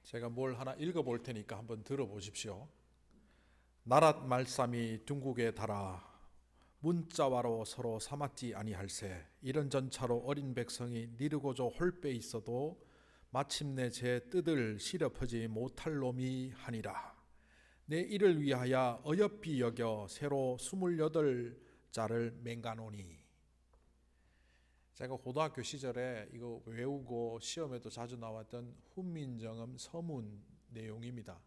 제가 뭘 하나 읽어볼 테니까 한번 들어보십시오. 나랏 말씀이 둥국에 달아 문자와로 서로 삼았지 아니할세. 이런 전차로 어린 백성이 니르고저 홀빼 있어도 마침내 제 뜻을 시렵하지 못할 놈이 하니라. 내 이를 위하여 어여삐 여겨 새로 28자를 맹가노니. 제가 고등학교 시절에 이거 외우고 시험에도 자주 나왔던 훈민정음 서문 내용입니다.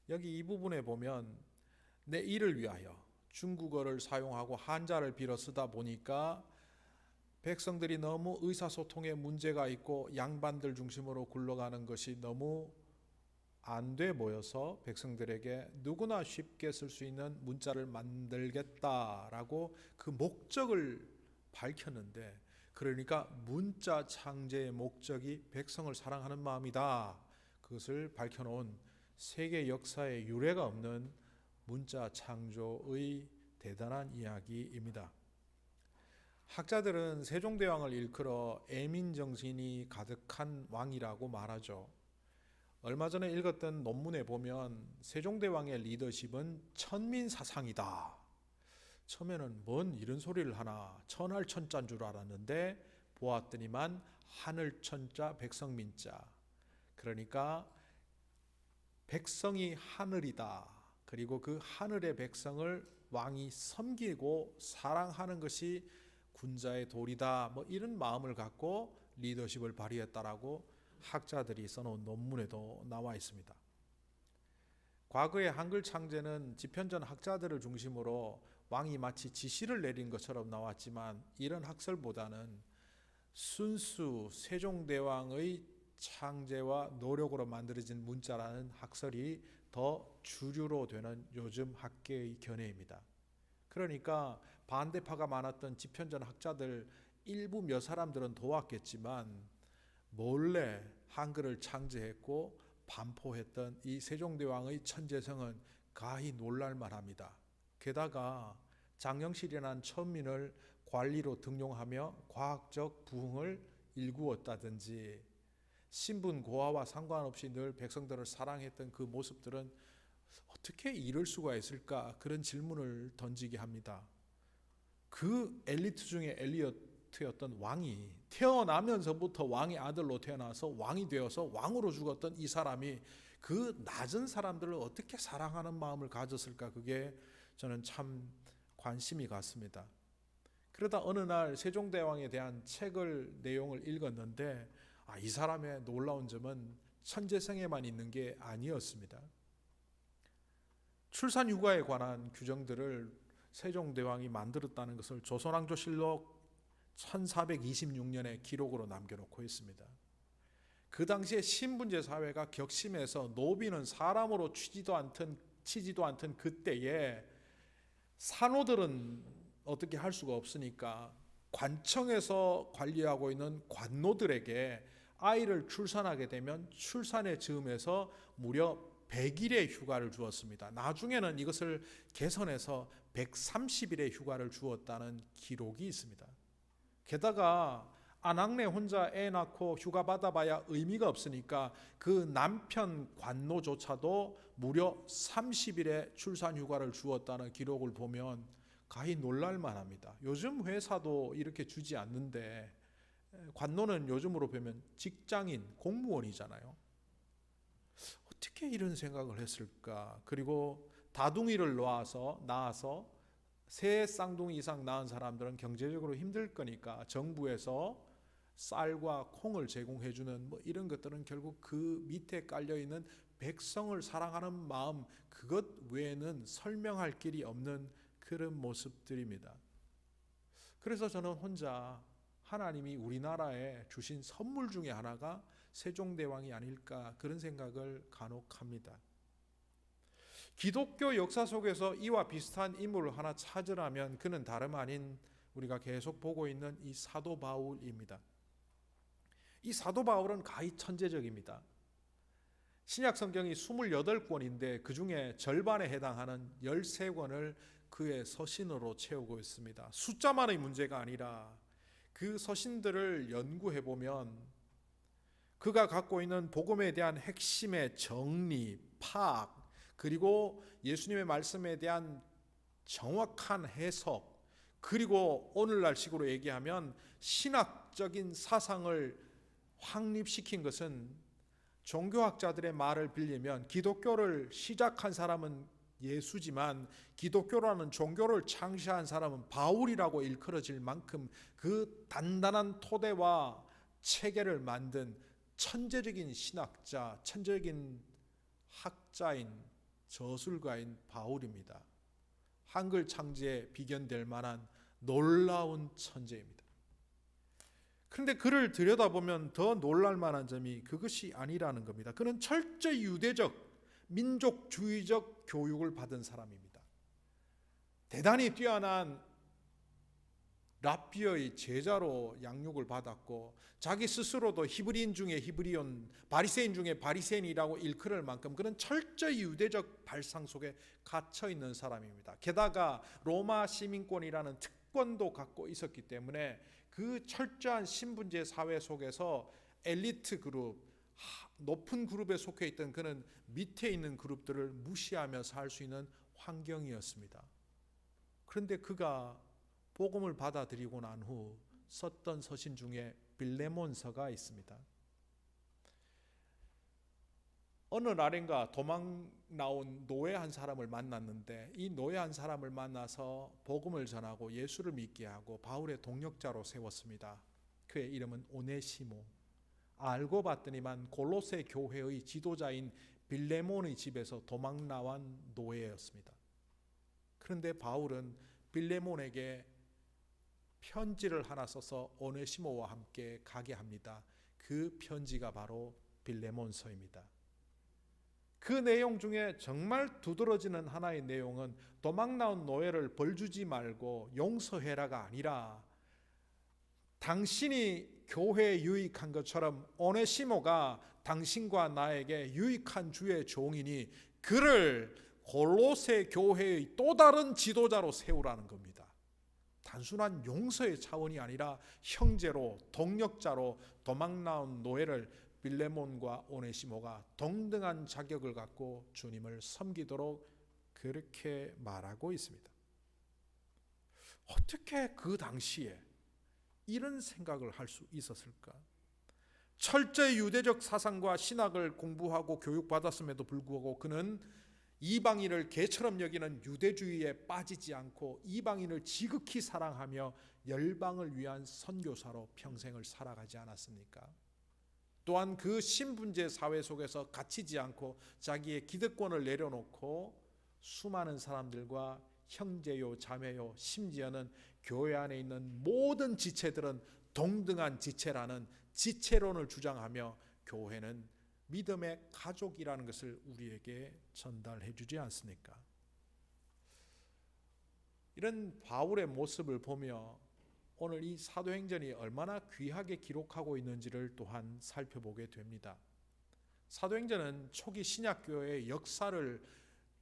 여기 이 부분에 보면 내 일을 위하여 중국어를 사용하고 한자를 빌어 쓰다 보니까 백성들이 너무 의사소통에 문제가 있고 양반들 중심으로 굴러가는 것이 너무 안 돼 보여서 백성들에게 누구나 쉽게 쓸 수 있는 문자를 만들겠다라고 그 목적을 밝혔는데, 그러니까 문자 창제의 목적이 백성을 사랑하는 마음이다. 그것을 밝혀놓은 세계 역사에 유례가 없는 문자 창조의 대단한 이야기입니다. 학자들은 세종대왕을 일컬어 애민정신이 가득한 왕이라고 말하죠. 얼마 전에 읽었던 논문에 보면 세종대왕의 리더십은 천민사상이다. 처음에는 뭔 이런 소리를 하나, 천할천자인 줄 알았는데 보았더니만 하늘천자 백성민자. 그러니까 백성이 하늘이다. 그리고 그 하늘의 백성을 왕이 섬기고 사랑하는 것이 군자의 도리다. 뭐 이런 마음을 갖고 리더십을 발휘했다라고 학자들이 써놓은 논문에도 나와 있습니다. 과거의 한글 창제는 집현전 학자들을 중심으로 왕이 마치 지시를 내린 것처럼 나왔지만, 이런 학설보다는 순수 세종대왕의 창제와 노력으로 만들어진 문자라는 학설이 더 주류로 되는 요즘 학계의 견해입니다. 그러니까 반대파가 많았던 집현전 학자들 일부 몇 사람들은 도왔겠지만 몰래 한글을 창제했고 반포했던 이 세종대왕의 천재성은 가히 놀랄만합니다. 게다가 장영실이라는 천민을 관리로 등용하며 과학적 부흥을 일구었다든지, 신분 고하와 상관없이 늘 백성들을 사랑했던 그 모습들은 어떻게 이럴 수가 있을까, 그런 질문을 던지게 합니다. 그 엘리트 중에 엘리트였던 왕이 태어나면서부터 왕의 아들로 태어나서 왕이 되어서 왕으로 죽었던 이 사람이 그 낮은 사람들을 어떻게 사랑하는 마음을 가졌을까, 그게 저는 참 관심이 갔습니다. 그러다 어느 날 세종대왕에 대한 책을 내용을 읽었는데, 이 사람의 놀라운 점은 천재성에만 있는 게 아니었습니다. 출산 휴가에 관한 규정들을 세종대왕이 만들었다는 것을 조선왕조실록 1426년에 기록으로 남겨놓고 있습니다. 그 당시에 신분제 사회가 격심해서 노비는 사람으로 치지도 않던 그때에 산호들은 어떻게 할 수가 없으니까 관청에서 관리하고 있는 관노들에게 아이를 출산하게 되면 출산의 즈음에서 무려 100일의 휴가를 주었습니다. 나중에는 이것을 개선해서 130일의 휴가를 주었다는 기록이 있습니다. 게다가 아낙네 혼자 애 낳고 휴가 받아봐야 의미가 없으니까 그 남편 관노조차도 무려 30일의 출산 휴가를 주었다는 기록을 보면 가히 놀랄만합니다. 요즘 회사도 이렇게 주지 않는데, 관노는 요즘으로 보면 직장인, 공무원이잖아요. 어떻게 이런 생각을 했을까? 그리고 다둥이를 낳아서 세 쌍둥이 이상 낳은 사람들은 경제적으로 힘들 거니까 정부에서 쌀과 콩을 제공해주는 이런 것들은 결국 그 밑에 깔려있는 백성을 사랑하는 마음, 그것 외에는 설명할 길이 없는 그런 모습들입니다. 그래서 저는 혼자 하나님이 우리나라에 주신 선물 중에 하나가 세종대왕이 아닐까, 그런 생각을 간혹 합니다. 기독교 역사 속에서 이와 비슷한 인물을 하나 찾으라면 그는 다름 아닌 우리가 계속 보고 있는 이 사도 바울입니다. 이 사도 바울은 가히 천재적입니다. 신약 성경이 28권인데 그 중에 절반에 해당하는 13권을 그의 서신으로 채우고 있습니다. 숫자만의 문제가 아니라 그 서신들을 연구해 보면 그가 갖고 있는 복음에 대한 핵심의 정리, 파악, 그리고 예수님의 말씀에 대한 정확한 해석, 그리고 오늘날식으로 얘기하면 신학적인 사상을 확립시킨 것은, 종교학자들의 말을 빌리면 기독교를 시작한 사람은 예수지만 기독교라는 종교를 창시한 사람은 바울이라고 일컬어질 만큼 그 단단한 토대와 체계를 만든 천재적인 신학자, 천재적인 학자인 저술가인 바울입니다. 한글 창제에 비견될 만한 놀라운 천재입니다. 그런데 그를 들여다보면 더 놀랄 만한 점이 그것이 아니라는 겁니다. 그는 철저히 유대적, 민족주의적 교육을 받은 사람입니다. 대단히 뛰어난 랍비의 제자로 양육을 받았고, 자기 스스로도 히브리인 중에 히브리온, 바리새인 중에 바리새인이라고 일컬을 만큼 그는 철저히 유대적 발상 속에 갇혀 있는 사람입니다. 게다가 로마 시민권이라는 특권도 갖고 있었기 때문에 그 철저한 신분제 사회 속에서 엘리트 그룹, 높은 그룹에 속해 있던 그는 밑에 있는 그룹들을 무시하며 살 수 있는 환경이었습니다. 그런데 그가 복음을 받아들이고 난 후 썼던 서신 중에 빌레몬서가 있습니다. 어느 날인가 도망 나온 노예 한 사람을 만났는데, 이 노예 한 사람을 만나서 복음을 전하고 예수를 믿게 하고 바울의 동역자로 세웠습니다. 그의 이름은 오네시모. 알고 봤더니만 골로새 교회의 지도자인 빌레몬의 집에서 도망 나온 노예였습니다. 그런데 바울은 빌레몬에게 편지를 하나 써서 오네시모와 함께 가게 합니다. 그 편지가 바로 빌레몬서입니다. 그 내용 중에 정말 두드러지는 하나의 내용은 도망 나온 노예를 벌주지 말고 용서해라가 아니라, 당신이 교회에 유익한 것처럼 오네시모가 당신과 나에게 유익한 주의 종이니 그를 골로새 교회의 또 다른 지도자로 세우라는 겁니다. 단순한 용서의 차원이 아니라 형제로, 동역자로 도망 나온 노예를 빌레몬과 오네시모가 동등한 자격을 갖고 주님을 섬기도록 그렇게 말하고 있습니다. 어떻게 그 당시에 이런 생각을 할 수 있었을까? 철저히 유대적 사상과 신학을 공부하고 교육받았음에도 불구하고 그는 이방인을 개처럼 여기는 유대주의에 빠지지 않고 이방인을 지극히 사랑하며 열방을 위한 선교사로 평생을 살아가지 않았습니까? 또한 그 신분제 사회 속에서 갇히지 않고 자기의 기득권을 내려놓고 수많은 사람들과 형제요 자매요, 심지어는 교회 안에 있는 모든 지체들은 동등한 지체라는 지체론을 주장하며 교회는 믿음의 가족이라는 것을 우리에게 전달해 주지 않습니까? 이런 바울의 모습을 보며 오늘 이 사도행전이 얼마나 귀하게 기록하고 있는지를 또한 살펴보게 됩니다. 사도행전은 초기 신약교회의 역사를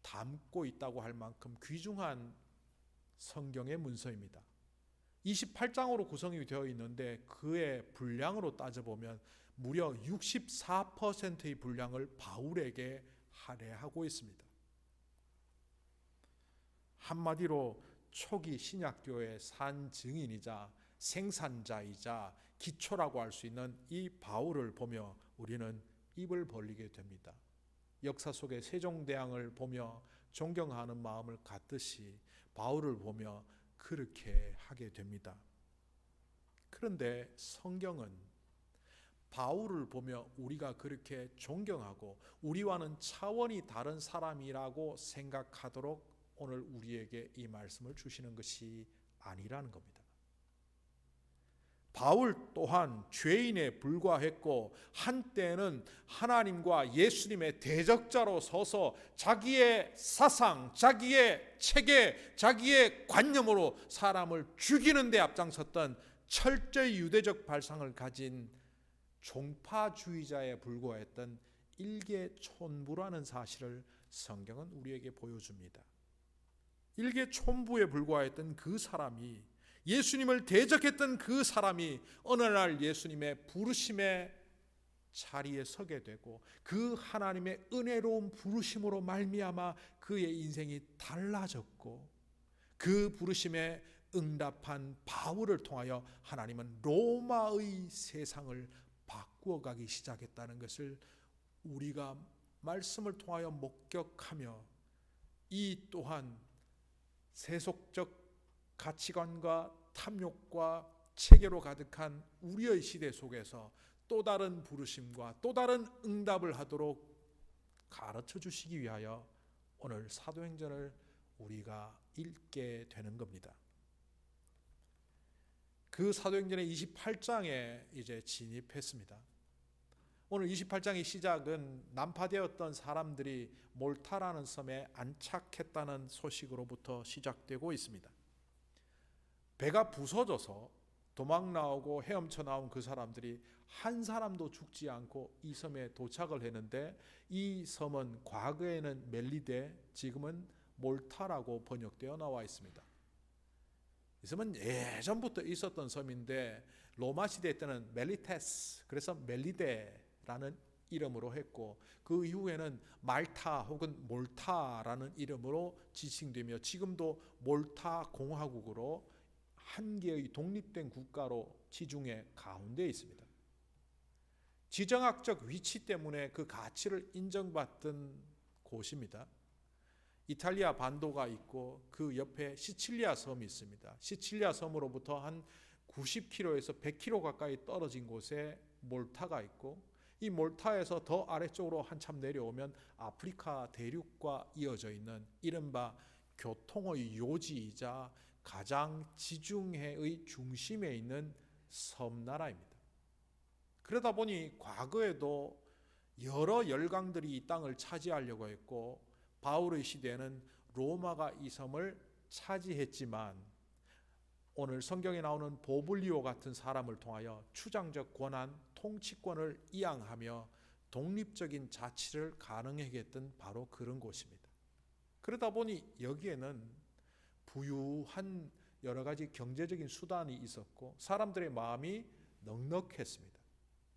담고 있다고 할 만큼 귀중한 성경의 문서입니다. 28장으로 구성이 되어 있는데 그의 분량으로 따져보면 무려 64%의 분량을 바울에게 할애하고 있습니다. 한마디로 초기 신약교회의 산증인이자 생산자이자 기초라고 할 수 있는 이 바울을 보며 우리는 입을 벌리게 됩니다. 역사 속의 세종대왕을 보며 존경하는 마음을 갖듯이 바울을 보며 그렇게 하게 됩니다. 그런데 성경은 바울을 보며 우리가 그렇게 존경하고 우리와는 차원이 다른 사람이라고 생각하도록 오늘 우리에게 이 말씀을 주시는 것이 아니라는 겁니다. 바울 또한 죄인에 불과했고 한때는 하나님과 예수님의 대적자로 서서 자기의 사상, 자기의 체계, 자기의 관념으로 사람을 죽이는 데 앞장섰던 철저히 유대적 발상을 가진 종파주의자에 불과했던 일개촌부라는 사실을 성경은 우리에게 보여줍니다. 일개촌부에 불과했던 그 사람이, 예수님을 대적했던 그 사람이 어느 날 예수님의 부르심에 자리에 서게 되고 그 하나님의 은혜로운 부르심으로 말미암아 그의 인생이 달라졌고 그 부르심에 응답한 바울을 통하여 하나님은 로마의 세상을 바꾸어 가기 시작했다는 것을 우리가 말씀을 통하여 목격하며 이 또한 세속적 가치관과 탐욕과 체계로 가득한 우리의 시대 속에서 또 다른 부르심과 또 다른 응답을 하도록 가르쳐 주시기 위하여 오늘 사도행전을 우리가 읽게 되는 겁니다. 그 사도행전의 28장에 이제 진입했습니다. 오늘 28장의 시작은 난파되었던 사람들이 몰타라는 섬에 안착했다는 소식으로부터 시작되고 있습니다. 배가 부서져서 도망 나오고 헤엄쳐 나온 그 사람들이 한 사람도 죽지 않고 이 섬에 도착을 했는데 이 섬은 과거에는 멜리데, 지금은 몰타라고 번역되어 나와 있습니다. 이 섬은 예전부터 있었던 섬인데 로마 시대 때는 멜리테스, 그래서 멜리데라는 이름으로 했고 그 이후에는 말타 혹은 몰타라는 이름으로 지칭되며 지금도 몰타 공화국으로 한 개의 독립된 국가로 지중해 가운데 있습니다. 지정학적 위치 때문에 그 가치를 인정받던 곳입니다. 이탈리아 반도가 있고 그 옆에 시칠리아 섬이 있습니다. 시칠리아 섬으로부터 한 90km에서 100km 가까이 떨어진 곳에 몰타가 있고 이 몰타에서 더 아래쪽으로 한참 내려오면 아프리카 대륙과 이어져 있는 이른바 교통의 요지이자 가장 지중해의 중심에 있는 섬나라입니다. 그러다 보니 과거에도 여러 열강들이 이 땅을 차지하려고 했고 바울의 시대에는 로마가 이 섬을 차지했지만 오늘 성경에 나오는 보블리오 같은 사람을 통하여 추장적 권한, 통치권을 이양하며 독립적인 자치를 가능하게 했던 바로 그런 곳입니다. 그러다 보니 여기에는 부유한 여러 가지 경제적인 수단이 있었고 사람들의 마음이 넉넉했습니다.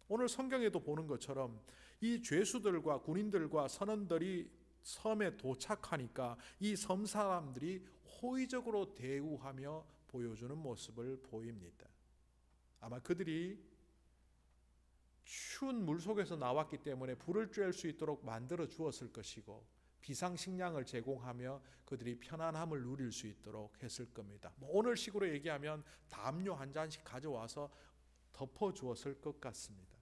오늘 성경에도 보는 것처럼 이 죄수들과 군인들과 선원들이 섬에 도착하니까 이 섬 사람들이 호의적으로 대우하며 보여주는 모습을 보입니다. 아마 그들이 추운 물속에서 나왔기 때문에 불을 쬐을 수 있도록 만들어 주었을 것이고 비상식량을 제공하며 그들이 편안함을 누릴 수 있도록 했을 겁니다. 오늘 식으로 얘기하면 담요 한 잔씩 가져와서 덮어 주었을 것 같습니다.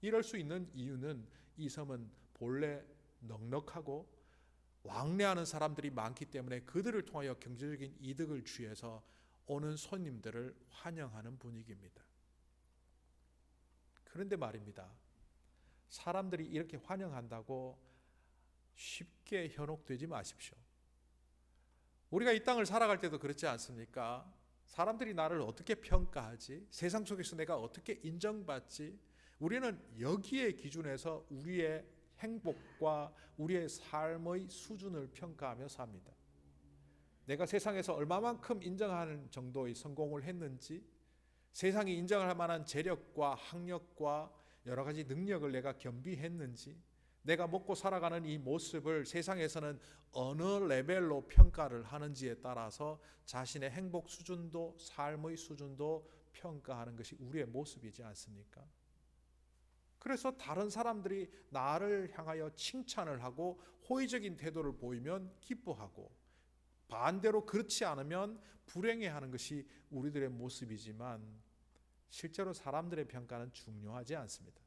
이럴 수 있는 이유는 이 섬은 본래 넉넉하고 왕래하는 사람들이 많기 때문에 그들을 통하여 경제적인 이득을 취해서 오는 손님들을 환영하는 분위기입니다. 그런데 말입니다. 사람들이 이렇게 환영한다고 쉽게 현혹되지 마십시오. 우리가 이 땅을 살아갈 때도 그렇지 않습니까? 사람들이 나를 어떻게 평가하지? 세상 속에서 내가 어떻게 인정받지? 우리는 여기에 기준에서 우리의 행복과 우리의 삶의 수준을 평가하며 삽니다. 내가 세상에서 얼마만큼 인정하는 정도의 성공을 했는지, 세상이 인정할 만한 재력과 학력과 여러 가지 능력을 내가 겸비했는지, 내가 먹고 살아가는 이 모습을 세상에서는 어느 레벨로 평가를 하는지에 따라서 자신의 행복 수준도 삶의 수준도 평가하는 것이 우리의 모습이지 않습니까? 그래서 다른 사람들이 나를 향하여 칭찬을 하고 호의적인 태도를 보이면 기뻐하고 반대로 그렇지 않으면 불행해하는 것이 우리들의 모습이지만 실제로 사람들의 평가는 중요하지 않습니다.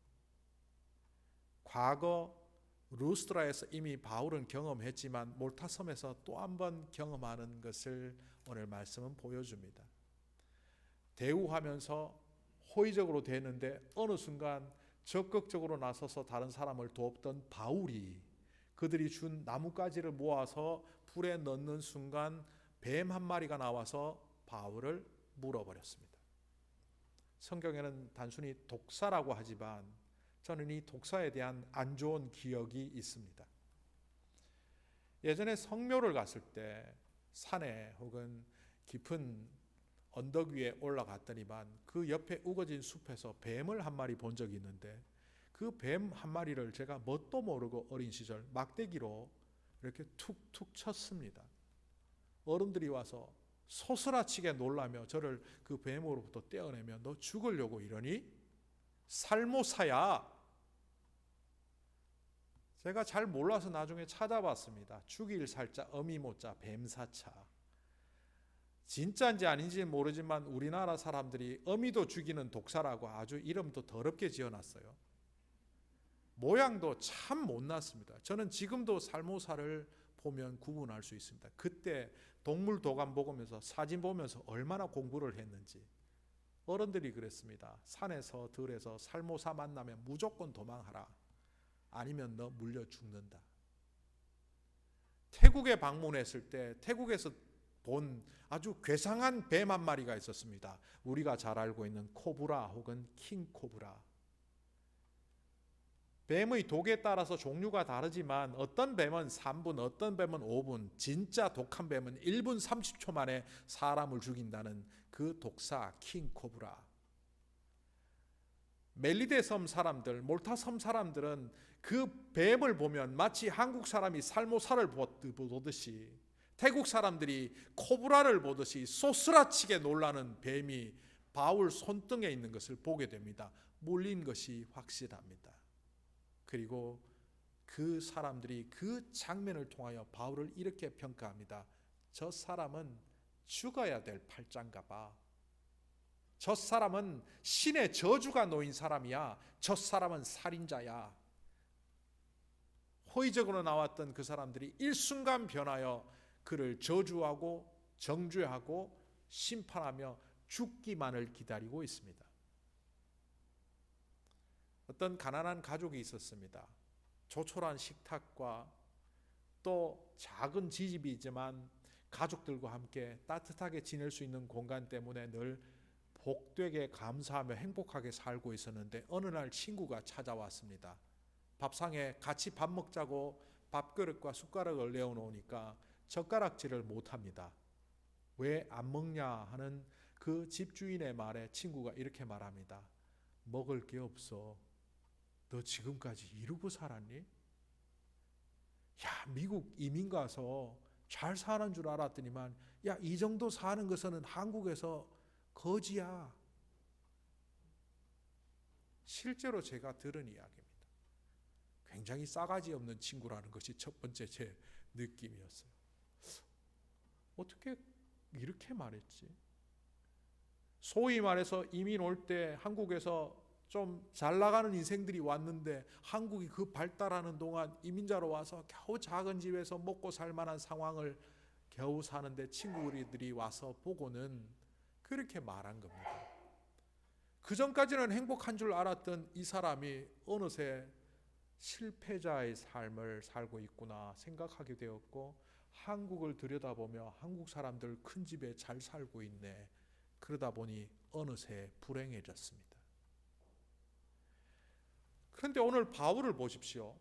과거 루스드라에서 이미 바울은 경험했지만 몰타섬에서 또 한 번 경험하는 것을 오늘 말씀은 보여줍니다. 대우하면서 호의적으로 대했는데 어느 순간 적극적으로 나서서 다른 사람을 돕던 바울이 그들이 준 나뭇가지를 모아서 불에 넣는 순간 뱀 한 마리가 나와서 바울을 물어버렸습니다. 성경에는 단순히 독사라고 하지만 저는 이 독사에 대한 안 좋은 기억이 있습니다. 예전에 성묘를 갔을 때 산에 혹은 깊은 언덕 위에 올라갔더니만 그 옆에 우거진 숲에서 뱀을 한 마리 본 적이 있는데 그 뱀 한 마리를 제가 뭣도 모르고 어린 시절 막대기로 이렇게 툭툭 쳤습니다. 어른들이 와서 소스라치게 놀라며 저를 그 뱀으로부터 떼어내며 너 죽으려고 이러니? 살모사야. 제가 잘 몰라서 나중에 찾아봤습니다. 죽일 살자 어미모자 뱀사자. 진짜인지 아닌지 모르지만 우리나라 사람들이 어미도 죽이는 독사라고 아주 이름도 더럽게 지어놨어요. 모양도 참 못났습니다. 저는 지금도 살모사를 보면 구분할 수 있습니다. 그때 동물 도감 보면서 사진 보면서 얼마나 공부를 했는지. 어른들이 그랬습니다. 산에서 들에서 살모사 만나면 무조건 도망하라. 아니면 너 물려 죽는다. 태국에 방문했을 때 태국에서 본 아주 괴상한 뱀 한 마리가 있었습니다. 우리가 잘 알고 있는 코브라 혹은 킹코브라. 뱀의 독에 따라서 종류가 다르지만 어떤 뱀은 3분, 어떤 뱀은 5분, 진짜 독한 뱀은 1분 30초 만에 사람을 죽인다는 그 독사 킹코브라. 멜리데 섬 사람들, 몰타 섬 사람들은 그 뱀을 보면 마치 한국 사람이 살모사를 보듯이 태국 사람들이 코브라를 보듯이 소스라치게 놀라는 뱀이 바울 손등에 있는 것을 보게 됩니다. 물린 것이 확실합니다. 그리고 그 사람들이 그 장면을 통하여 바울을 이렇게 평가합니다. 저 사람은 죽어야 될 팔자인가 봐. 저 사람은 신의 저주가 놓인 사람이야. 저 사람은 살인자야. 호의적으로 나왔던 그 사람들이 일순간 변하여 그를 저주하고 정죄하고 심판하며 죽기만을 기다리고 있습니다. 어떤 가난한 가족이 있었습니다. 조촐한 식탁과 또 작은 지집이지만 가족들과 함께 따뜻하게 지낼 수 있는 공간 때문에 늘 복되게 감사하며 행복하게 살고 있었는데 어느 날 친구가 찾아왔습니다. 밥상에 같이 밥 먹자고 밥그릇과 숟가락을 내어놓으니까 젓가락질을 못합니다. 왜 안 먹냐 하는 그 집주인의 말에 친구가 이렇게 말합니다. 먹을 게 없어. 너 지금까지 이러고 살았니? 야, 미국 이민 가서 잘 사는 줄 알았더니만 야, 이 정도 사는 것은 한국에서 거지야. 실제로 제가 들은 이야기입니다. 굉장히 싸가지 없는 친구라는 것이 첫 번째 제 느낌이었어요. 어떻게 이렇게 말했지? 소위 말해서 이민 올 때 한국에서 좀 잘 나가는 인생들이 왔는데 한국이 그 발달하는 동안 이민자로 와서 겨우 작은 집에서 먹고 살 만한 상황을 겨우 사는데 친구들이 와서 보고는 그렇게 말한 겁니다. 그 전까지는 행복한 줄 알았던 이 사람이 어느새 실패자의 삶을 살고 있구나 생각하게 되었고 한국을 들여다보며 한국 사람들 큰 집에 잘 살고 있네. 그러다 보니 어느새 불행해졌습니다. 그런데 오늘 바울을 보십시오.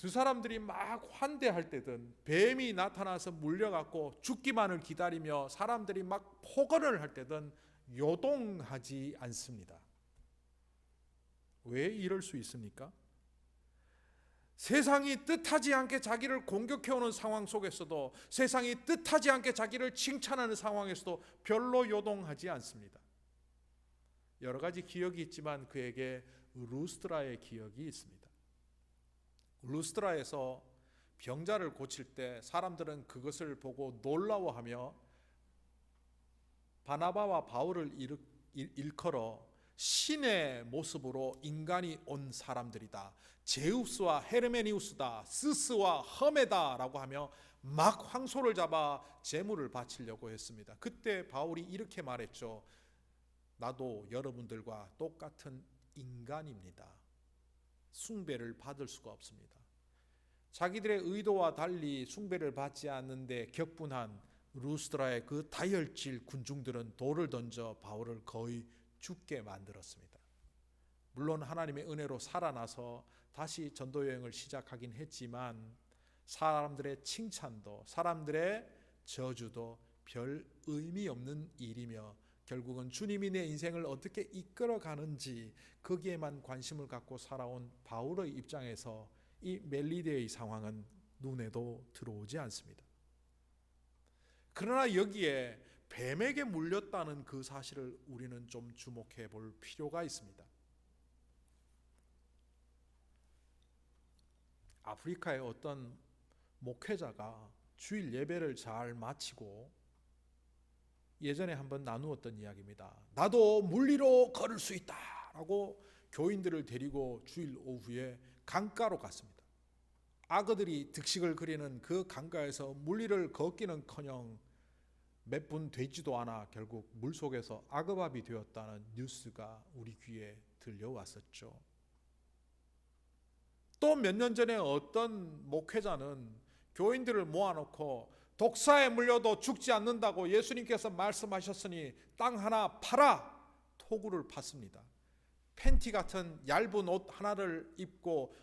그 사람들이 막 환대할 때든 뱀이 나타나서 물려갖고 죽기만을 기다리며 사람들이 막 포건을 할 때든 요동하지 않습니다. 왜 이럴 수 있습니까? 세상이 뜻하지 않게 자기를 공격해오는 상황 속에서도 세상이 뜻하지 않게 자기를 칭찬하는 상황에서도 별로 요동하지 않습니다. 여러 가지 기억이 있지만 그에게 루스드라의 기억이 있습니다. 루스드라에서 병자를 고칠 때 사람들은 그것을 보고 놀라워하며 바나바와 바울을 일컬어 신의 모습으로 인간이 온 사람들이다. 제우스와 헤르메니우스다. 스스와 험에다 라고 하며 막 황소를 잡아 제물을 바치려고 했습니다. 그때 바울이 이렇게 말했죠. 나도 여러분들과 똑같은 인간입니다. 숭배를 받을 수가 없습니다. 자기들의 의도와 달리 숭배를 받지 않는데 격분한 루스드라의 그 다혈질 군중들은 돌을 던져 바울을 거의 죽게 만들었습니다. 물론 하나님의 은혜로 살아나서 다시 전도 여행을 시작하긴 했지만 사람들의 칭찬도 사람들의 저주도 별 의미 없는 일이며 결국은 주님이 내 인생을 어떻게 이끌어가는지 거기에만 관심을 갖고 살아온 바울의 입장에서 이 멜리데의 상황은 눈에도 들어오지 않습니다. 그러나 여기에 뱀에게 물렸다는 그 사실을 우리는 좀 주목해 볼 필요가 있습니다. 아프리카의 어떤 목회자가 주일 예배를 잘 마치고 예전에 한번 나누었던 이야기입니다. 나도 물리로 걸을 수 있다 라고 교인들을 데리고 주일 오후에 강가로 갔습니다. 악어들이 득식을 그리는 그 강가에서 물리를 걷기는커녕 몇 분 되지도 않아 결국 물속에서 악어밥이 되었다는 뉴스가 우리 귀에 들려왔었죠. 또 몇 년 전에 어떤 목회자는 교인들을 모아놓고 독사에 물려도 죽지 않는다고 예수님께서 말씀하셨으니 땅 하나 팔아 토구를 팠습니다. 팬티 같은 얇은 옷 하나를 입고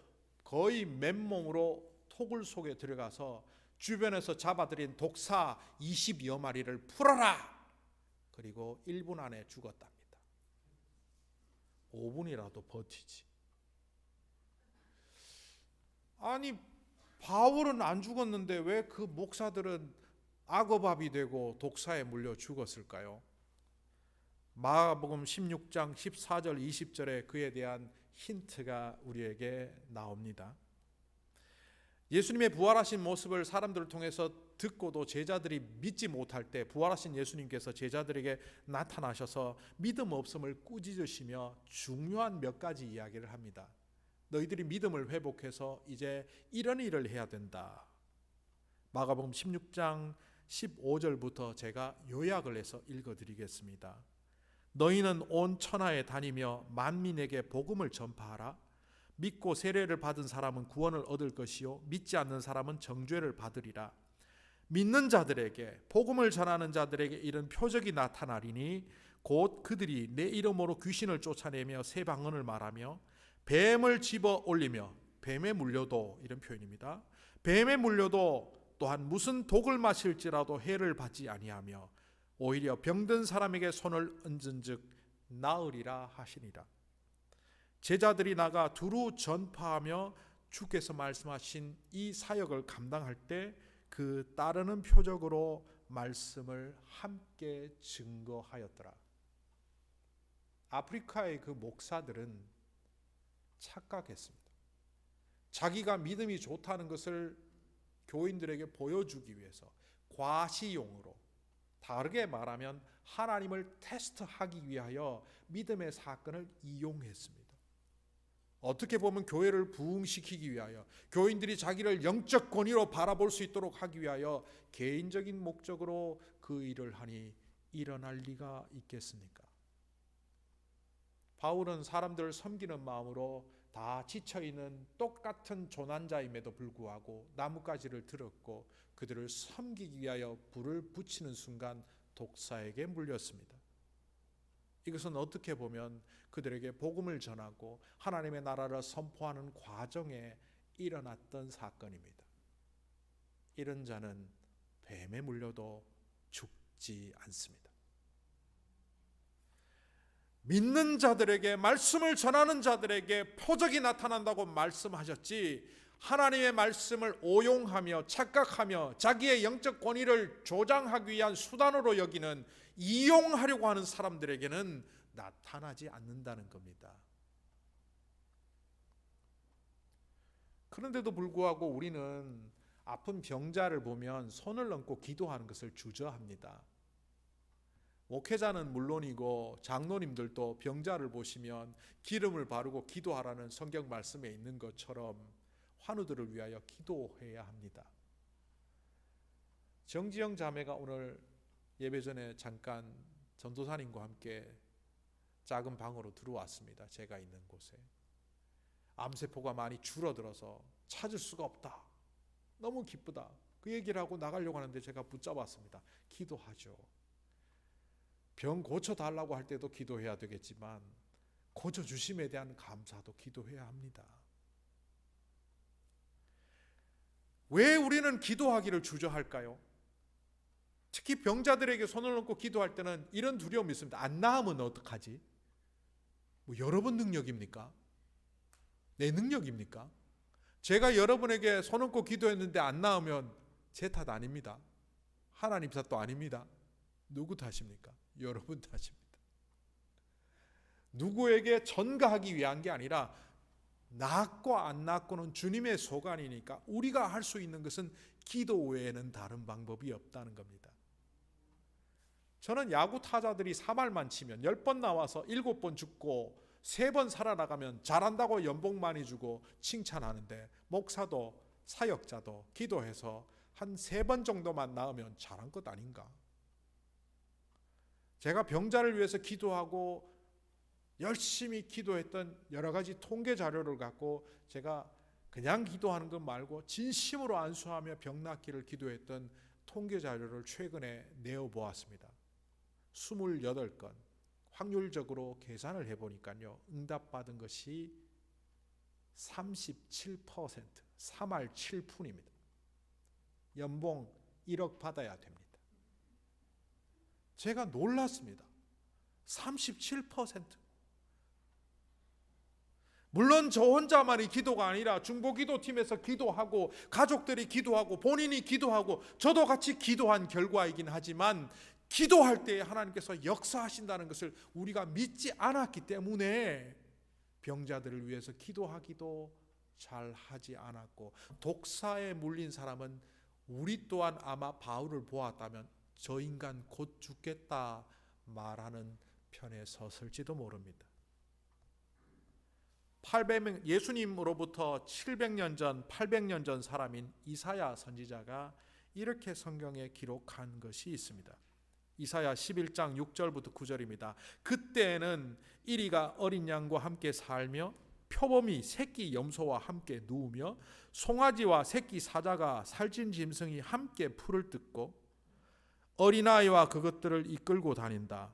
거의 맨몸으로 토굴 속에 들어가서 주변에서 잡아들인 독사 20여 마리를 풀어라. 그리고 1분 안에 죽었답니다. 5분이라도 버티지. 아니 바울은 안 죽었는데 왜 그 목사들은 악어밥이 되고 독사에 물려 죽었을까요? 마가복음 16장 14절 20절에 그에 대한 힌트가 우리에게 나옵니다. 예수님의 부활하신 모습을 사람들을 통해서 듣고도 제자들이 믿지 못할 때 부활하신 예수님께서 제자들에게 나타나셔서 믿음 없음을 꾸짖으시며 중요한 몇 가지 이야기를 합니다. 너희들이 믿음을 회복해서 이제 이런 일을 해야 된다. 마가복음 16장 15절부터 제가 요약을 해서 읽어드리겠습니다. 너희는 온 천하에 다니며 만민에게 복음을 전파하라. 믿고 세례를 받은 사람은 구원을 얻을 것이요 믿지 않는 사람은 정죄를 받으리라. 믿는 자들에게 복음을 전하는 자들에게 이런 표적이 나타나리니 곧 그들이 내 이름으로 귀신을 쫓아내며 새 방언을 말하며 뱀을 집어 올리며 뱀에 물려도 이런 표현입니다. 뱀에 물려도 또한 무슨 독을 마실지라도 해를 받지 아니하며 오히려 병든 사람에게 손을 얹은즉 나으리라 하시니라. 제자들이 나가 두루 전파하며 주께서 말씀하신 이 사역을 감당할 때 그 따르는 표적으로 말씀을 함께 증거하였더라. 아프리카의 그 목사들은 착각했습니다. 자기가 믿음이 좋다는 것을 교인들에게 보여주기 위해서 과시용으로, 다르게 말하면 하나님을 테스트하기 위하여 믿음의 사건을 이용했습니다. 어떻게 보면 교회를 부흥시키기 위하여, 교인들이 자기를 영적 권위로 바라볼 수 있도록 하기 위하여 개인적인 목적으로 그 일을 하니 일어날 리가 있겠습니까? 바울은 사람들을 섬기는 마음으로 다 지쳐있는 똑같은 조난자임에도 불구하고 나뭇가지를 들었고 그들을 섬기기 위하여 불을 붙이는 순간 독사에게 물렸습니다. 이것은 어떻게 보면 그들에게 복음을 전하고 하나님의 나라를 선포하는 과정에 일어났던 사건입니다. 이런 자는 뱀에 물려도 죽지 않습니다. 믿는 자들에게, 말씀을 전하는 자들에게 표적이 나타난다고 말씀하셨지, 하나님의 말씀을 오용하며 착각하며 자기의 영적 권위를 조장하기 위한 수단으로 여기는, 이용하려고 하는 사람들에게는 나타나지 않는다는 겁니다. 그런데도 불구하고 우리는 아픈 병자를 보면 손을 얹고 기도하는 것을 주저합니다. 목회자는 물론이고 장로님들도 병자를 보시면 기름을 바르고 기도하라는 성경 말씀에 있는 것처럼 환우들을 위하여 기도해야 합니다. 정지영 자매가 오늘 예배 전에 잠깐 전도사님과 함께 작은 방으로 들어왔습니다. 제가 있는 곳에. 암세포가 많이 줄어들어서 찾을 수가 없다. 너무 기쁘다. 그 얘기를 하고 나가려고 하는데 제가 붙잡았습니다. 기도하죠. 병 고쳐달라고 할 때도 기도해야 되겠지만 고쳐주심에 대한 감사도 기도해야 합니다. 왜 우리는 기도하기를 주저할까요? 특히 병자들에게 손을 얹고 기도할 때는 이런 두려움이 있습니다. 안 나으면 어떡하지? 뭐 여러분 능력입니까? 내 능력입니까? 제가 여러분에게 손 얹고 기도했는데 안 나으면 제 탓 아닙니다. 하나님 탓도 아닙니다. 누구 탓입니까? 여러분 탓입니다. 누구에게 전가하기 위한 게 아니라 낫고 안 낫고는 주님의 소관이니까 우리가 할 수 있는 것은 기도 외에는 다른 방법이 없다는 겁니다. 저는 야구 타자들이 3할만 치면 10번 나와서 7번 죽고 3번 살아나가면 잘한다고 연봉 많이 주고 칭찬하는데, 목사도 사역자도 기도해서 한 3번 정도만 나으면 잘한 것 아닌가? 제가 병자를 위해서 기도하고 열심히 기도했던 여러 가지 통계 자료를 갖고 제가 그냥 기도하는 것 말고 진심으로 안수하며 병 낫기를 기도했던 통계 자료를 최근에 내어보았습니다. 28건 확률적으로 계산을 해보니까요, 응답받은 것이 37%, 3할 7푼입니다. 연봉 1억 받아야 됩니다. 제가 놀랐습니다. 37%. 물론 저 혼자만의 기도가 아니라 중보기도팀에서 기도하고 가족들이 기도하고 본인이 기도하고 저도 같이 기도한 결과이긴 하지만, 기도할 때 하나님께서 역사하신다는 것을 우리가 믿지 않았기 때문에 병자들을 위해서 기도하기도 잘 하지 않았고, 독사에 물린 사람은 우리 또한 아마 바울을 보았다면 저 인간 곧 죽겠다 말하는 편에 섰을지도 모릅니다. 800명, 예수님으로부터 700년 전, 800년 전 사람인 이사야 선지자가 이렇게 성경에 기록한 것이 있습니다. 이사야 11장 6절부터 9절입니다. 그때에는 이리가 어린 양과 함께 살며 표범이 새끼 염소와 함께 누우며 송아지와 새끼 사자가 살찐 짐승이 함께 풀을 뜯고 어린아이와 그것들을 이끌고 다닌다.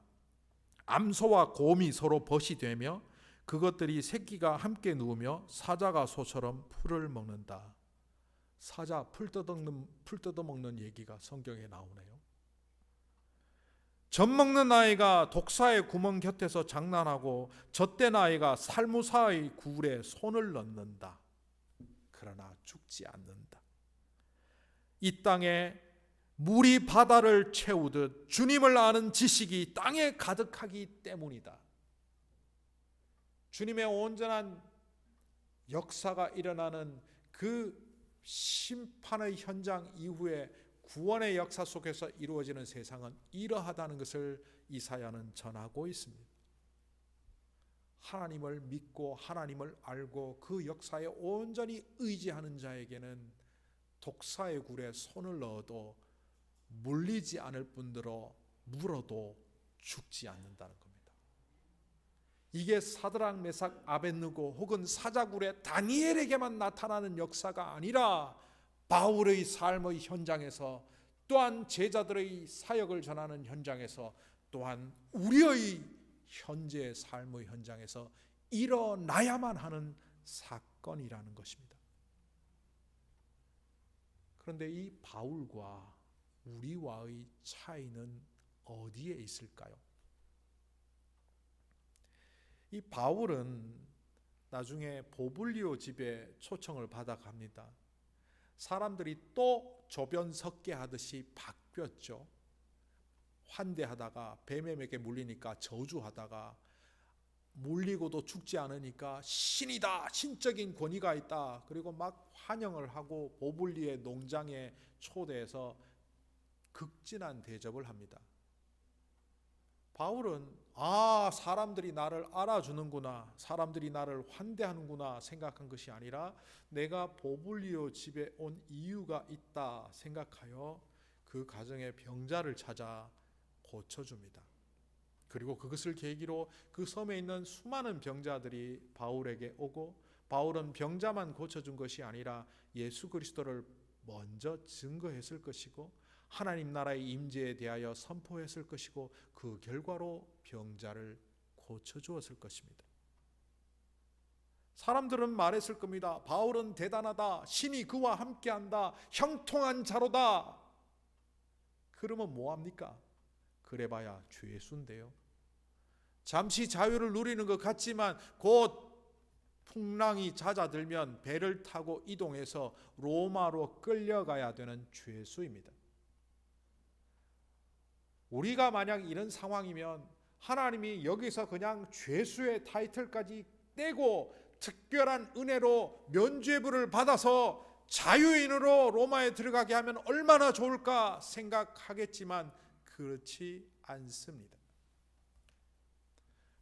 암소와 곰이 서로 벗이 되며 그것들이 새끼가 함께 누우며 사자가 소처럼 풀을 먹는다. 사자 풀 뜯어먹는 얘기가 성경에 나오네요. 젖 먹는 아이가 독사의 구멍 곁에서 장난하고 젖된 아이가 살무사의 굴에 손을 넣는다. 그러나 죽지 않는다. 이 땅에 물이 바다를 채우듯 주님을 아는 지식이 땅에 가득하기 때문이다. 주님의 온전한 역사가 일어나는 그 심판의 현장 이후에 구원의 역사 속에서 이루어지는 세상은 이러하다는 것을 이사야는 전하고 있습니다. 하나님을 믿고 하나님을 알고 그 역사에 온전히 의지하는 자에게는 독사의 굴에 손을 넣어도 물리지 않을 뿐더러 물어도 죽지 않는다는 겁니다. 이게 사드락 메삭 아벳느고 혹은 사자굴의 다니엘에게만 나타나는 역사가 아니라 바울의 삶의 현장에서, 또한 제자들의 사역을 전하는 현장에서, 또한 우리의 현재 삶의 현장에서 일어나야만 하는 사건이라는 것입니다. 그런데 이 바울과 우리와의 차이는 어디에 있을까요? 이 바울은 나중에 보블리오 집에 초청을 받아 갑니다. 사람들이 또 조변 석계 하듯이 바뀌었죠. 환대하다가 뱀에게 물리니까 저주하다가 물리고도 죽지 않으니까 신이다, 신적인 권위가 있다, 그리고 막 환영을 하고 보블리의 농장에 초대해서 극진한 대접을 합니다. 바울은 사람들이 나를 알아주는구나, 사람들이 나를 환대하는구나 생각한 것이 아니라 내가 보블리오 집에 온 이유가 있다 생각하여 그 가정의 병자를 찾아 고쳐줍니다. 그리고 그것을 계기로 그 섬에 있는 수많은 병자들이 바울에게 오고, 바울은 병자만 고쳐준 것이 아니라 예수 그리스도를 먼저 증거했을 것이고 하나님 나라의 임재에 대하여 선포했을 것이고, 그 결과로 병자를 고쳐주었을 것입니다. 사람들은 말했을 겁니다. 바울은 대단하다, 신이 그와 함께한다, 형통한 자로다. 그러면 뭐합니까? 그래봐야 죄수인데요. 잠시 자유를 누리는 것 같지만 곧 풍랑이 잦아들면 배를 타고 이동해서 로마로 끌려가야 되는 죄수입니다. 우리가 만약 이런 상황이면 하나님이 여기서 그냥 죄수의 타이틀까지 떼고 특별한 은혜로 면죄부를 받아서 자유인으로 로마에 들어가게 하면 얼마나 좋을까 생각하겠지만 그렇지 않습니다.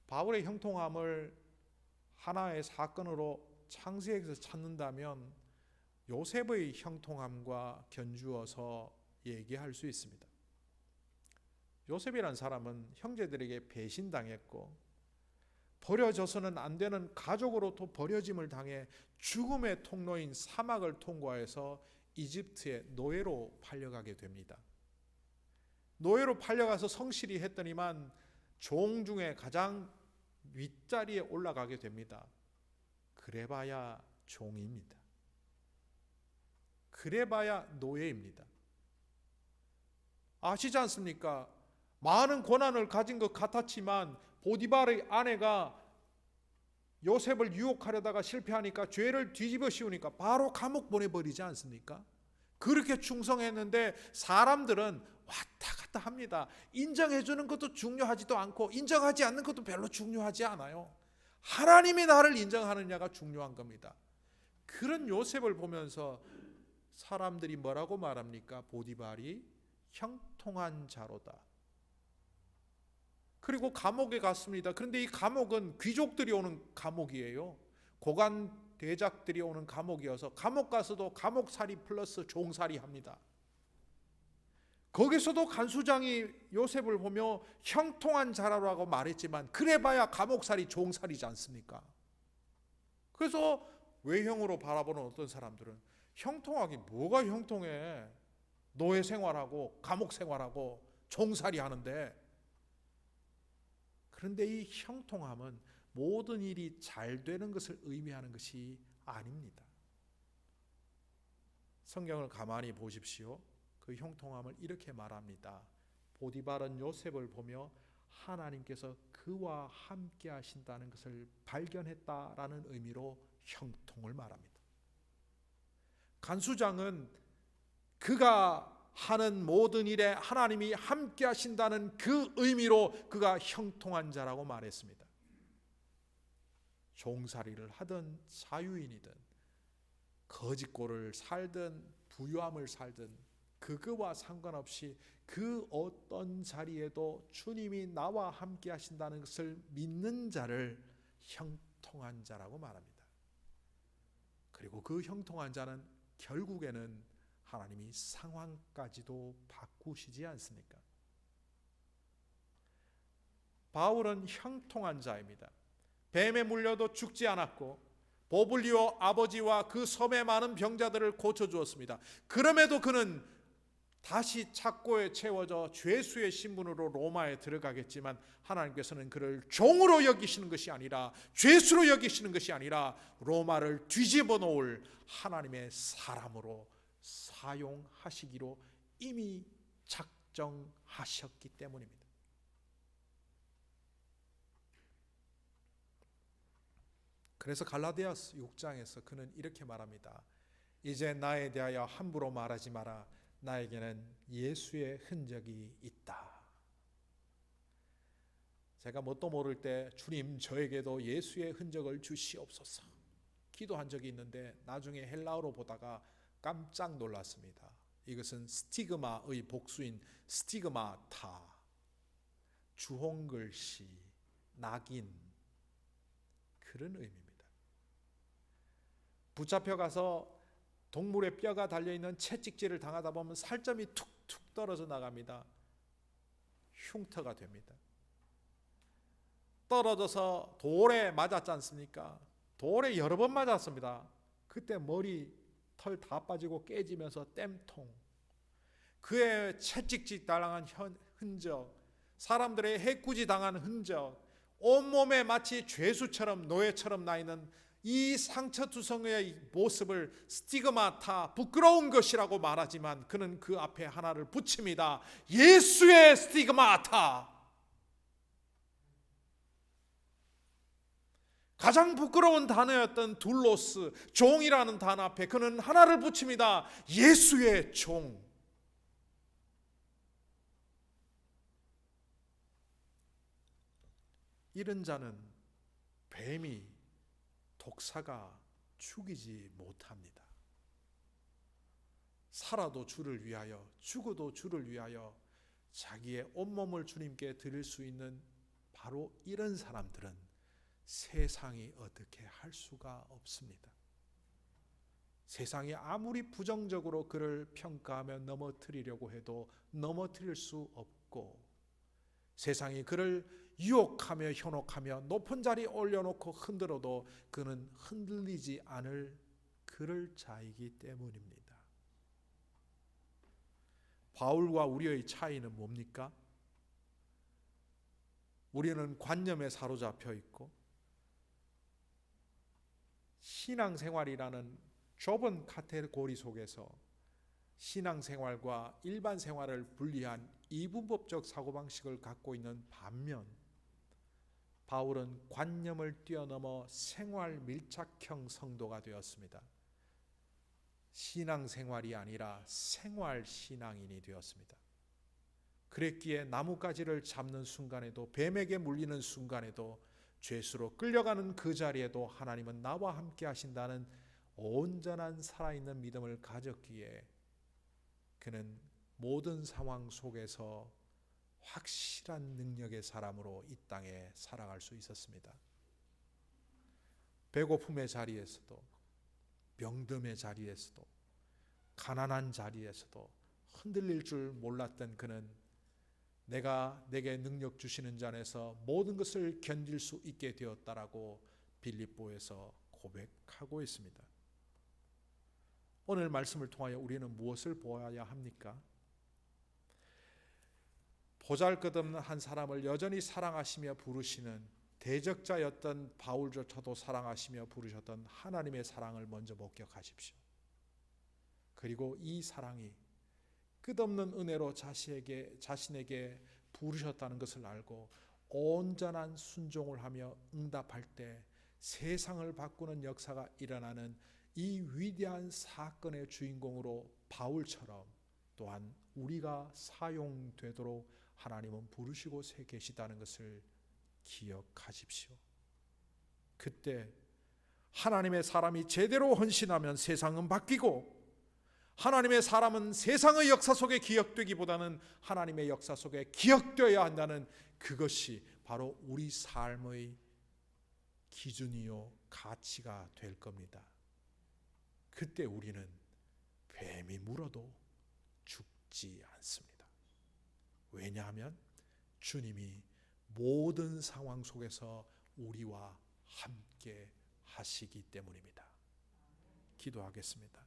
바울의 형통함을 하나의 사건으로 창세기에서 찾는다면 요셉의 형통함과 견주어서 얘기할 수 있습니다. 요셉이라는 사람은 형제들에게 배신당했고 버려져서는 안 되는 가족으로부터 버려짐을 당해 죽음의 통로인 사막을 통과해서 이집트의 노예로 팔려가게 됩니다. 노예로 팔려가서 성실히 했더니만 종 중에 가장 윗자리에 올라가게 됩니다. 그래봐야 종입니다. 그래봐야 노예입니다. 아시지 않습니까? 많은 권한을 가진 것 같았지만 보디발의 아내가 요셉을 유혹하려다가 실패하니까 죄를 뒤집어 씌우니까 바로 감옥 보내버리지 않습니까? 그렇게 충성했는데 사람들은 왔다 갔다 합니다. 인정해주는 것도 중요하지도 않고 인정하지 않는 것도 별로 중요하지 않아요. 하나님이 나를 인정하느냐가 중요한 겁니다. 그런 요셉을 보면서 사람들이 뭐라고 말합니까? 보디발이 형통한 자로다. 그리고 감옥에 갔습니다. 그런데 이 감옥은 귀족들이 오는 감옥이에요. 고관 대작들이 오는 감옥이어서 감옥 가서도 감옥살이 플러스 종살이 합니다. 거기서도 간수장이 요셉을 보며 형통한 자라고 말했지만 그래봐야 감옥살이 종살이지 않습니까? 그래서 외형으로 바라보는 어떤 사람들은 형통하기 뭐가 형통해? 노예 생활하고 감옥 생활하고 종살이 하는데. 그런데 이 형통함은 모든 일이 잘 되는 것을 의미하는 것이 아닙니다. 성경을 가만히 보십시오. 그 형통함을 이렇게 말합니다. 보디발은 요셉을 보며 하나님께서 그와 함께 하신다는 것을 발견했다라는 의미로 형통을 말합니다. 간수장은 그가 하는 모든 일에 하나님이 함께 하신다는 그 의미로 그가 형통한 자라고 말했습니다. 종살이를 하든 자유인이든 거짓골을 살든 부유함을 살든 그거와 상관없이 그 어떤 자리에도 주님이 나와 함께 하신다는 것을 믿는 자를 형통한 자라고 말합니다. 그리고 그 형통한 자는 결국에는 하나님이 상황까지도 바꾸시지 않습니까? 바울은 형통한 자입니다. 뱀에 물려도 죽지 않았고 보블리오 아버지와 그 섬의 많은 병자들을 고쳐주었습니다. 그럼에도 그는 다시 착고에 채워져 죄수의 신분으로 로마에 들어가겠지만 하나님께서는 그를 종으로 여기시는 것이 아니라 죄수로 여기시는 것이 아니라 로마를 뒤집어 놓을 하나님의 사람으로 사용하시기로 이미 작정하셨기 때문입니다. 그래서 갈라디아서 6장에서 그는 이렇게 말합니다. 이제 나에 대하여 함부로 말하지 마라. 나에게는 예수의 흔적이 있다. 제가 뭣도 모를 때 주님 저에게도 예수의 흔적을 주시옵소서 기도한 적이 있는데 나중에 헬라어로 보다가 깜짝 놀랐습니다. 이것은 스티그마의 복수인 스티그마타, 주홍글씨, 낙인 그런 의미입니다. 붙잡혀가서 동물의 뼈가 달려있는 채찍질을 당하다 보면 살점이 툭툭 떨어져 나갑니다. 흉터가 됩니다. 떨어져서 돌에 맞았지 않습니까? 돌에 여러 번 맞았습니다. 그때 머리 털 다 빠지고 깨지면서 땜통, 그의 채찍질 당한 흔적, 사람들의 해꾸지 당한 흔적, 온몸에 마치 죄수처럼 노예처럼 나 있는 이 상처투성이의 모습을 스티그마타, 부끄러운 것이라고 말하지만 그는 그 앞에 하나를 붙입니다. 예수의 스티그마타. 가장 부끄러운 단어였던 둘로스, 종이라는 단어 앞에 그는 하나를 붙입니다. 예수의 종. 이런 자는 뱀이, 독사가 죽이지 못합니다. 살아도 주를 위하여, 죽어도 주를 위하여 자기의 온몸을 주님께 드릴 수 있는 바로 이런 사람들은 세상이 어떻게 할 수가 없습니다. 세상이 아무리 부정적으로 그를 평가하며 넘어뜨리려고 해도 넘어뜨릴 수 없고, 세상이 그를 유혹하며 현혹하며 높은 자리에 올려놓고 흔들어도 그는 흔들리지 않을 그럴 자이기 때문입니다. 바울과 우리의 차이는 뭡니까? 우리는 관념에 사로잡혀 있고 신앙생활이라는 좁은 카테고리 속에서 신앙생활과 일반 생활을 분리한 이분법적 사고방식을 갖고 있는 반면, 바울은 관념을 뛰어넘어 생활 밀착형 성도가 되었습니다. 신앙생활이 아니라 생활신앙인이 되었습니다. 그랬기에 나뭇가지를 잡는 순간에도, 뱀에게 물리는 순간에도, 죄수로 끌려가는 그 자리에도 하나님은 나와 함께 하신다는 온전한 살아있는 믿음을 가졌기에 그는 모든 상황 속에서 확실한 능력의 사람으로 이 땅에 살아갈 수 있었습니다. 배고픔의 자리에서도, 병듦의 자리에서도, 가난한 자리에서도 흔들릴 줄 몰랐던 그는 내가 내게 능력 주시는 자 안에서 모든 것을 견딜 수 있게 되었다라고 빌립보에서 고백하고 있습니다. 오늘 말씀을 통하여 우리는 무엇을 보아야 합니까? 보잘것없는 한 사람을 여전히 사랑하시며 부르시는 대적자였던 바울조차도 사랑하시며 부르셨던 하나님의 사랑을 먼저 목격하십시오. 그리고 이 사랑이 끝없는 은혜로 자신에게 부르셨다는 것을 알고 온전한 순종을 하며 응답할 때 세상을 바꾸는 역사가 일어나는 이 위대한 사건의 주인공으로 바울처럼 또한 우리가 사용되도록 하나님은 부르시고 계시다는 것을 기억하십시오. 그때 하나님의 사람이 제대로 헌신하면 세상은 바뀌고, 하나님의 사람은 세상의 역사 속에 기억되기보다는 하나님의 역사 속에 기억되어야 한다는 그것이 바로 우리 삶의 기준이요 가치가 될 겁니다. 그때 우리는 뱀이 물어도 죽지 않습니다. 왜냐하면 주님이 모든 상황 속에서 우리와 함께 하시기 때문입니다. 기도하겠습니다.